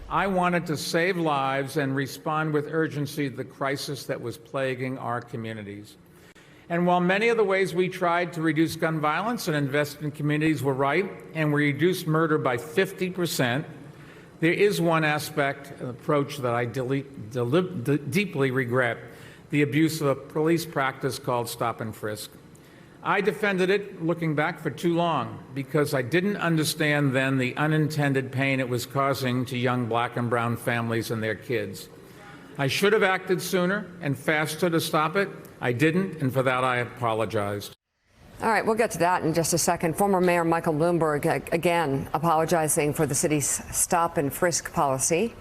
I wanted to save lives and respond with urgency to the crisis that was plaguing our communities. And while many of the ways we tried to reduce gun violence and invest in communities were right, and we reduced murder by 50%, there is one aspect of the approach that I deeply regret: the abuse of a police practice called stop and frisk. I defended it, looking back, for too long because I didn't understand then the unintended pain it was causing to young black and brown families and their kids. I should have acted sooner and faster to stop it. I didn't, and for that I apologized. All right, we'll get to that in just a second. Former Mayor Michael Bloomberg, again, apologizing for the city's stop and frisk policy.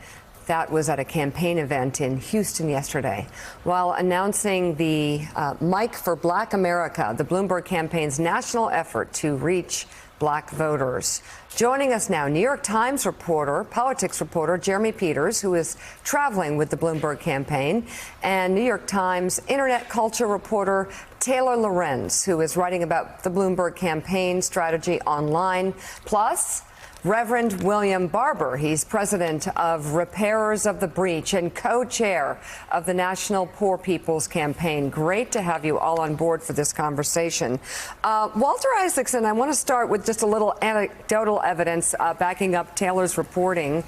That was at a campaign event in Houston yesterday. While announcing the Mike for Black America, the Bloomberg campaign's national effort to reach black voters. Joining us now, New York Times reporter, politics reporter Jeremy Peters, who is traveling with the Bloomberg campaign, and New York Times internet culture reporter Taylor Lorenz, who is writing about the Bloomberg campaign strategy online, plus Reverend William Barber. He's president of Repairers of the Breach and co-chair of the National Poor People's Campaign. Great to have you all on board for this conversation. Walter Isaacson, I want to start with just a little anecdotal evidence backing up Taylor's reporting.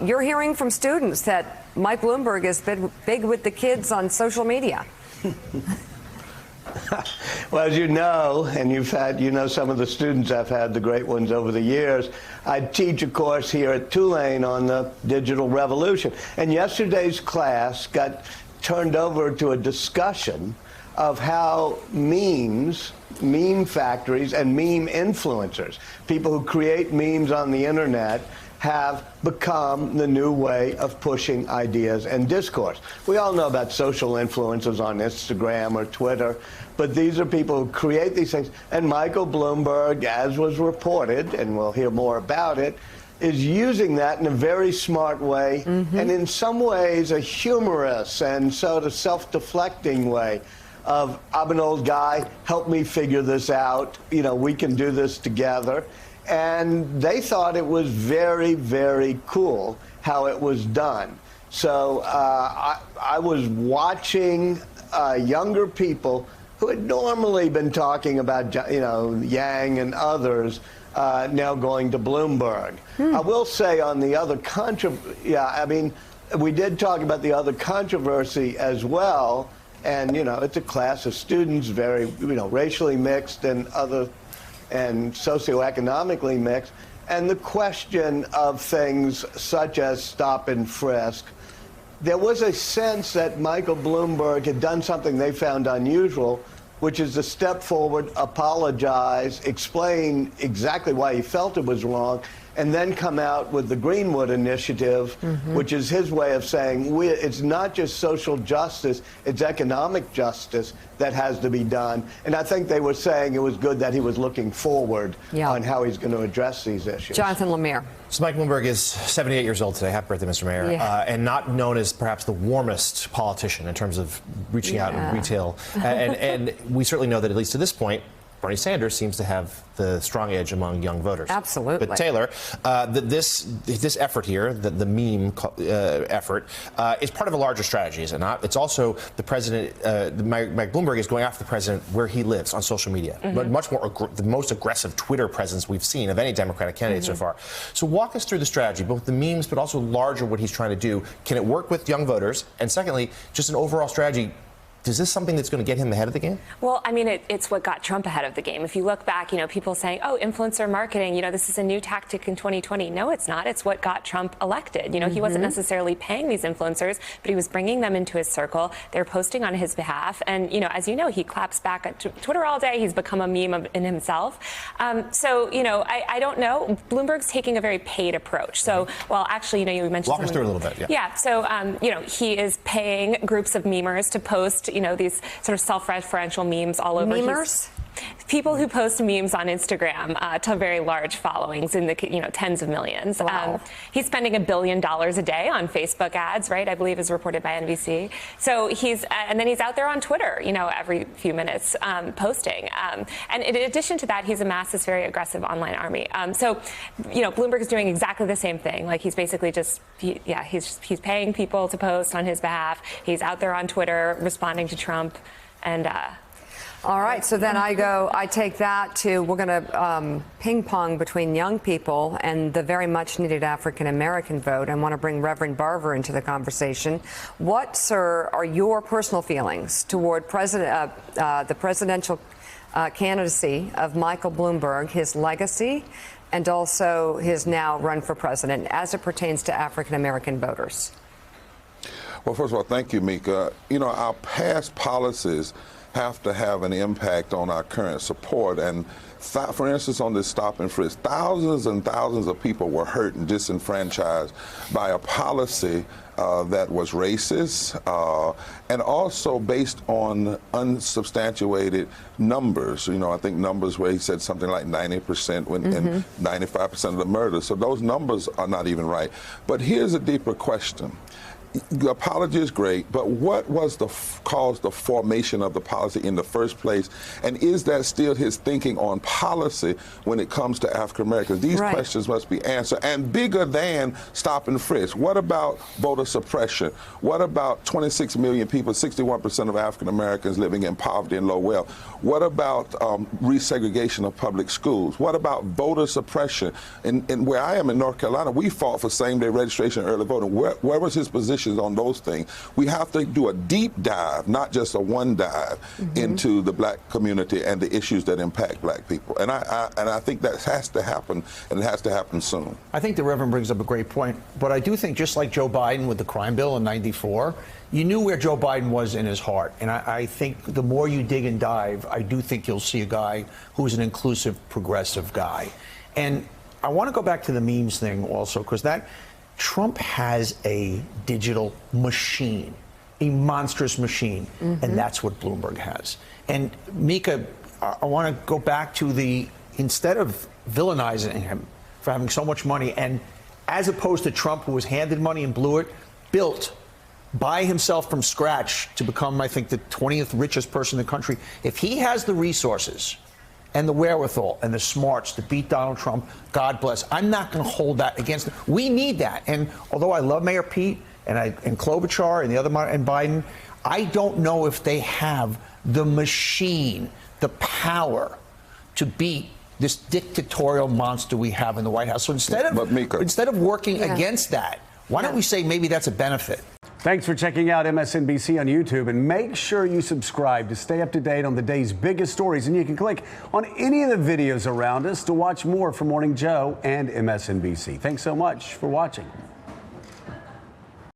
You're hearing from students that Mike Bloomberg has been big with the kids on social media. Well, as you know, and some of the students I've had, the great ones over the years, I teach a course here at Tulane on the digital revolution. And yesterday's class got turned over to a discussion of how memes, meme factories, and meme influencers, people who create memes on the internet, have become the new way of pushing ideas and discourse. We all know about social influencers on Instagram or Twitter, but these are people who create these things. And Michael Bloomberg, as was reported, and we'll hear more about it, is using that in a very smart way, and in some ways a humorous and sort of self-deflecting way of, I'm an old guy, help me figure this out, we can do this together. And they thought it was very, very cool how it was done. So I was watching younger people who had normally been talking about, Yang and others, now going to Bloomberg. I will say on the other we did talk about the other controversy as well. And, it's a class of students, very, racially mixed and socioeconomically mixed, and the question of things such as stop and frisk. There was a sense that Michael Bloomberg had done something they found unusual, which is to step forward, apologize, explain exactly why he felt it was wrong, and then come out with the Greenwood Initiative, which is his way of saying it's not just social justice, it's economic justice that has to be done. And I think they were saying it was good that he was looking forward on how he's going to address these issues. Jonathan Lemire. So Mike Bloomberg is 78 years old today. Happy birthday, Mr. Mayor. And not known as perhaps the warmest politician in terms of reaching out in retail. And we certainly know that at least to this point, Bernie Sanders seems to have the strong edge among young voters. Absolutely. But Taylor, this effort here, the meme effort, is part of a larger strategy, is it not? It's also the president, Mike Bloomberg is going after the president where he lives on social media. But much more, the most aggressive Twitter presence we've seen of any Democratic candidate so far. So walk us through the strategy, both the memes, but also larger what he's trying to do. Can it work with young voters? And secondly, just an overall strategy. Is this something that's going to get him ahead of the game? Well, I mean, it's what got Trump ahead of the game. If you look back, people saying, oh, influencer marketing, this is a new tactic in 2020. No, it's not. It's what got Trump elected. He wasn't necessarily paying these influencers, but he was bringing them into his circle. They're posting on his behalf. And, as he claps back at Twitter all day. He's become a meme in himself. I don't know. Bloomberg's taking a very paid approach. So, well, actually, you mentioned Walk us through a little bit. Yeah. So, he is paying groups of memers to post, these sort of self-referential memes all over. Memers? people who post memes on Instagram to very large followings in the tens of millions. Wow. He's spending $1 billion a day on Facebook ads, right? I believe is reported by NBC. So and then he's out there on Twitter, every few minutes posting. And in addition to that, he's amassed this very aggressive online army. So Bloomberg is doing exactly the same thing. Like he's basically he's paying people to post on his behalf. He's out there on Twitter responding to Trump, and. All right, so then I take that to, we're going to ping pong between young people and the very much needed African American vote. I want to bring Reverend Barver into the conversation. What, sir, are your personal feelings toward the presidential candidacy of Michael Bloomberg, his legacy, and also his now run for president as it pertains to African American voters? Well, first of all, thank you, Mika. Our past policies have to have an impact on our current support. And for instance, on this stop and frisk, thousands and thousands of people were hurt and disenfranchised by a policy that was racist and also based on unsubstantiated numbers. I think numbers where he said something like 90% and 95% of the murders. So those numbers are not even right. But here's a deeper question. The apology is great, but what was caused the formation of the policy in the first place? And is that still his thinking on policy when it comes to African Americans? These questions must be answered. And bigger than stop and frisk, what about voter suppression? What about 26 million people, 61% of African Americans living in poverty and low wealth? What about resegregation of public schools? What about voter suppression? And where I am in North Carolina, we fought for same-day registration and early voting. Where was his position on those things? We have to do a deep dive, not just a one dive, into the black community and the issues that impact black people. And I think that has to happen, and it has to happen soon. I think the Reverend brings up a great point, but I do think just like Joe Biden with the crime bill in '94, you knew where Joe Biden was in his heart. And I think the more you dig and dive, I do think you'll see a guy who's an inclusive, progressive guy. And I want to go back to the memes thing also, because Trump has a digital machine, a monstrous machine, and that's what Bloomberg has. And Mika, I want to go back to instead of villainizing him for having so much money, and as opposed to Trump, who was handed money and blew it, built by himself from scratch to become, I think, the 20th richest person in the country. If he has the resources and the wherewithal and the smarts to beat Donald Trump, God bless. I'm not going to hold that against him. We need that. And although I love Mayor Pete and Klobuchar and the other and Biden, I don't know if they have the machine, the power to beat this dictatorial monster we have in the White House. So instead of working against that, why don't we say maybe that's a benefit? Thanks for checking out MSNBC on YouTube, and make sure you subscribe to stay up to date on the day's biggest stories. And you can click on any of the videos around us to watch more from Morning Joe and MSNBC. Thanks so much for watching.